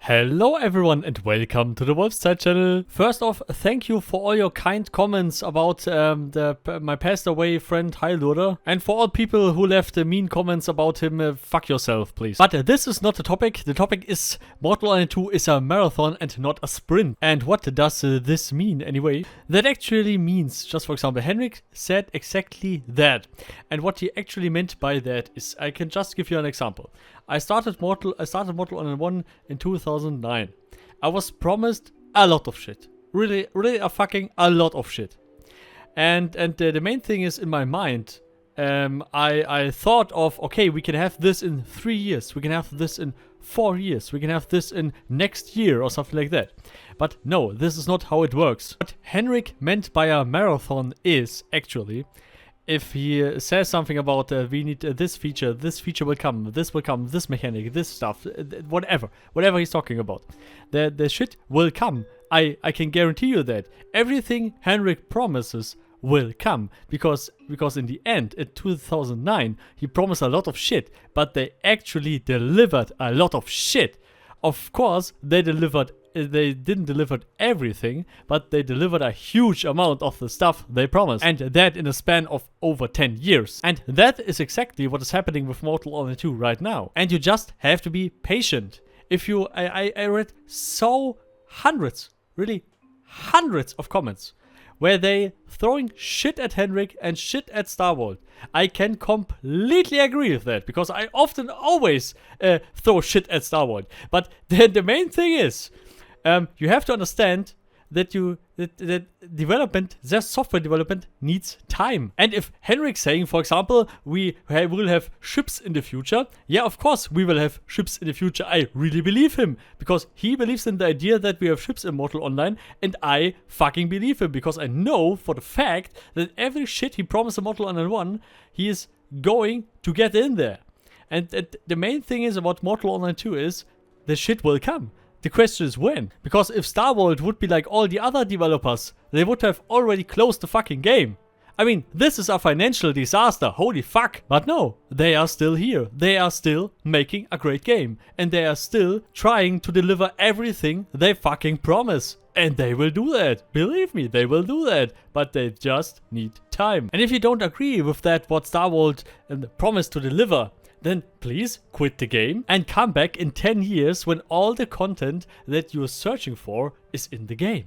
Hello everyone and welcome to the witht channel. First off, thank you for all your kind comments about my passed away friend Heilurder, and for all people who left mean comments about him, fuck yourself please. But this is not the topic. The topic is Mortal Online 2 is a marathon and not a sprint. And what does this mean anyway? That actually means, just for example, Henrik said exactly that. And what he actually meant by that is, I can just give you an example. I started Mortal Online 1 in 2009. I was promised a lot of shit. Really a lot of shit. And the main thing is, in my mind, I thought of, okay, we can have this in 3 years. We can have this in 4 years. We can have this in next year or something like that. But no, this is not how it works. What Henrik meant by a marathon is, actually, if he says something about we need this feature will come, this mechanic, this stuff, whatever he's talking about, the shit will come. I can guarantee you that everything Henrik promises will come, because in the end, in 2009, he promised a lot of shit, but they actually delivered a lot of shit. Of course, they didn't deliver everything, but they delivered a huge amount of the stuff they promised. And that in a span of over 10 years. And that is exactly what is happening with Mortal Online 2 right now. And you just have to be patient. If you, I read hundreds of comments where they throwing shit at Henrik and shit at Starworld. I can completely agree with that, because I often always throw shit at Starworld. But the main thing is, you have to understand that their software development needs time. And if Henrik's saying, for example, we will have ships in the future, yeah, of course we will have ships in the future. I really believe him, because he believes in the idea that we have ships in Mortal Online, and I fucking believe him, because I know for the fact that every shit he promised in Mortal Online 1, he is going to get in there. And the main thing is about Mortal Online 2 is, the shit will come. The question is when. Because if Starworld would be like all the other developers, they would have already closed the fucking game. I mean, this is a financial disaster, holy fuck. But no, they are still here. They are still making a great game. And they are still trying to deliver everything they fucking promise. And they will do that. Believe me, they will do that. But they just need time. And if you don't agree with that, what Starworld promised to deliver, then please quit the game and come back in 10 years when all the content that you're searching for is in the game.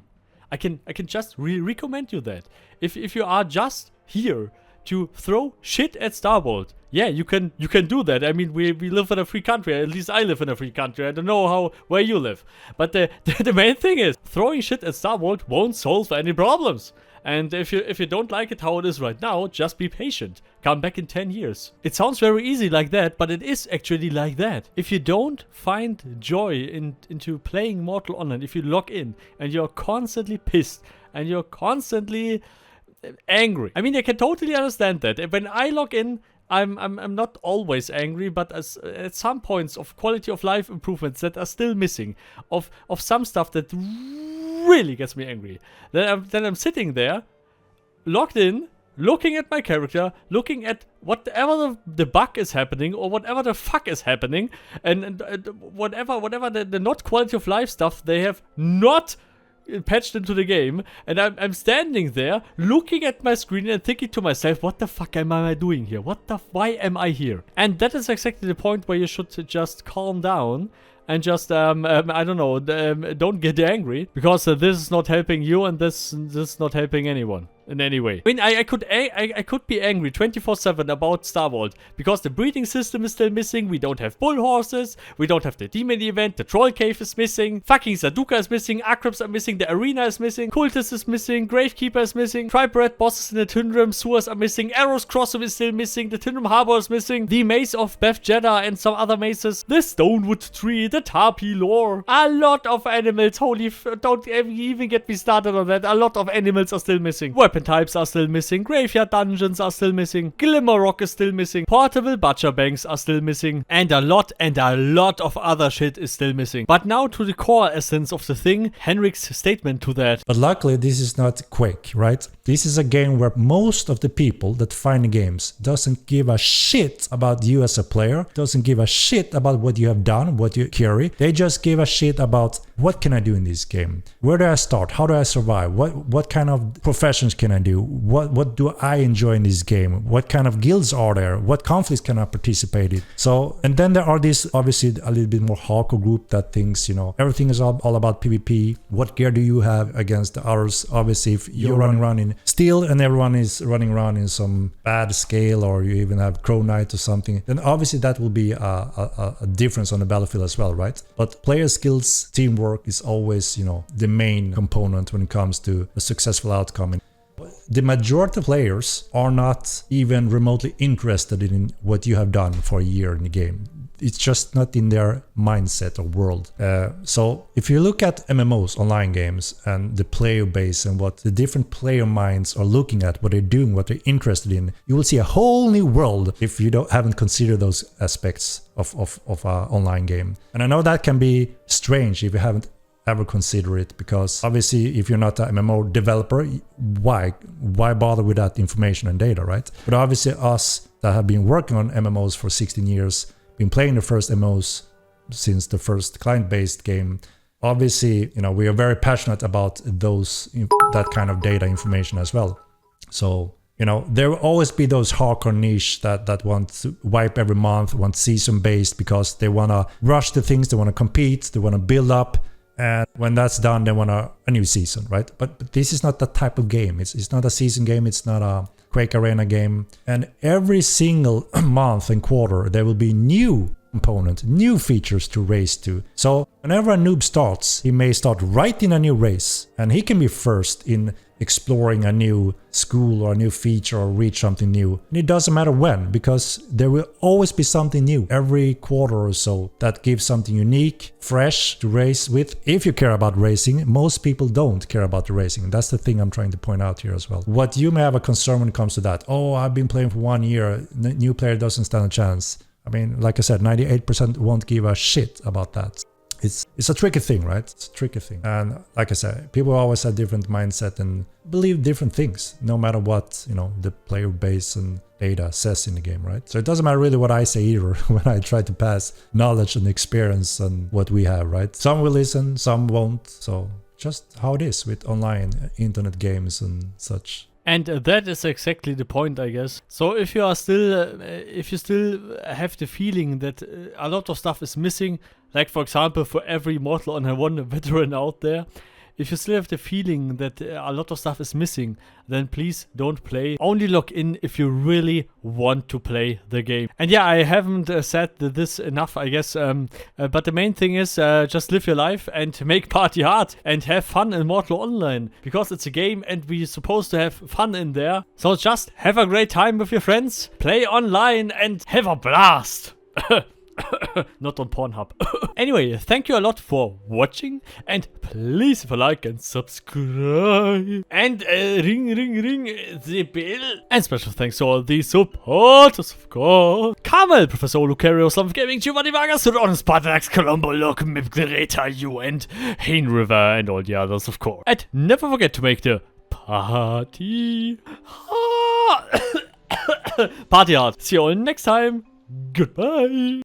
I can just recommend you that. If you are just here to throw shit at Starworld, yeah, you can do that. I mean, we live in a free country. At least I live in a free country. I don't know where you live. But the main thing is, throwing shit at Starworld won't solve any problems. And if you don't like it how it is right now, just be patient. Come back in 10 years. It sounds very easy like that, but it is actually like that. If you don't find joy into playing Mortal Online, if you log in and you're constantly pissed and you're constantly angry. I mean, I can totally understand that. When I log in, I'm not always angry, but at some points of quality of life improvements that are still missing, of some stuff that really gets me angry. Then I'm sitting there, logged in, looking at my character, looking at whatever the bug is happening or whatever the fuck is happening, and whatever the not quality of life stuff they have not patched into the game, and I'm standing there looking at my screen and thinking to myself, what the fuck am I doing here? Why am I here? And that is exactly the point where you should just calm down and just, I don't know, don't get angry, because this is not helping you, and this is not helping anyone in any way. I mean, I could be angry 24/7 about Starworld, because the breeding system is still missing, we don't have bull horses, we don't have the demon event, the troll cave is missing, fucking Zaduka is missing, Akribs are missing, the arena is missing, Cultist is missing, Gravekeeper is missing, Tribe bosses in the Etherium sewers are missing, Arrows Crossum is still missing, the Etherium Harbor is missing, the maze of Beth Jeddah and some other mazes, the Stonewood Tree, the Tarpey lore, a lot of animals, don't even get me started on that, a lot of animals are still missing, weapon types are still missing, graveyard dungeons are still missing, Glimmer Rock is still missing, portable butcher banks are still missing, and a lot of other shit is still missing. But now to the core essence of the thing, Henrik's statement to that. But luckily this is not quick, right? This is a game where most of the people that find games doesn't give a shit about you as a player, doesn't give a shit about what you have done, what you carry. They just give a shit about what can I do in this game? Where do I start? How do I survive? What kind of professions can I do? What do I enjoy in this game? What kind of guilds are there? What conflicts can I participate in? So, and then there are these obviously a little bit more hardcore group that thinks, you know, everything is all about PvP. What gear do you have against the others? Obviously, if you're running around in steel and everyone is running around in some bad scale, or you even have Crow Knight or something, then obviously that will be a difference on the battlefield as well, right? But player skills, teamwork is always, you know, the main component when it comes to a successful outcome. The majority of players are not even remotely interested in what you have done for a year in the game. It's just not in their mindset or world. So if you look at MMOs, online games, and the player base and what the different player minds are looking at, what they're doing, what they're interested in, you will see a whole new world if you haven't considered those aspects of an online game. And I know that can be strange if you haven't ever consider it, because obviously if you're not an MMO developer, why bother with that information and data, right? But obviously us that have been working on MMOs for 16 years, been playing the first MMOs since the first client-based game, obviously, you know, we are very passionate about that kind of data information as well. So, you know, there will always be those hardcore niche that want to wipe every month, want season-based, because they want to rush the things, they want to compete, they want to build up. And when that's done, they want a new season, right? But this is not that type of game. It's not a season game. It's not a Quake Arena game. And every single month and quarter, there will be new component, new features to race to. So whenever a noob starts, he may start right in a new race, and he can be first in exploring a new school or a new feature or reach something new. And it doesn't matter when, because there will always be something new every quarter or so that gives something unique, fresh to race with. If you care about racing, most people don't care about the racing. That's the thing I'm trying to point out here as well. What you may have a concern when it comes to that. Oh, I've been playing for 1 year, new player doesn't stand a chance. I mean, like I said, 98% won't give a shit about that. It's a tricky thing, right? It's a tricky thing. And like I said, people always have different mindset and believe different things, no matter what, you know, the player base and data says in the game, right? So it doesn't matter really what I say either when I try to pass knowledge and experience and what we have, right? Some will listen, some won't. So just how it is with online internet games and such. And that is exactly the point, I guess. So if you are still, if you still have the feeling that a lot of stuff is missing, like for example, for every mortal on one veteran out there, if you still have the feeling that a lot of stuff is missing, then please don't play. Only log in if you really want to play the game. And yeah, I haven't said this enough, I guess. But the main thing is just live your life and make party hard and have fun in Mortal Online. Because it's a game and we're supposed to have fun in there. So just have a great time with your friends, play online and have a blast. Not on Pornhub. Anyway, thank you a lot for watching, and please leave a like and subscribe, and ring the bell. And special thanks to all the supporters, of course: Carmel, Professor Lukario, Slum of Gaming, Giovanni, Vargas, Rhonus, Paarthurnax, Cologne, Bulldog, mrathon, and Henrik, and all the others, of course. And never forget to make the party hard. Party hard. See you all next time. Goodbye.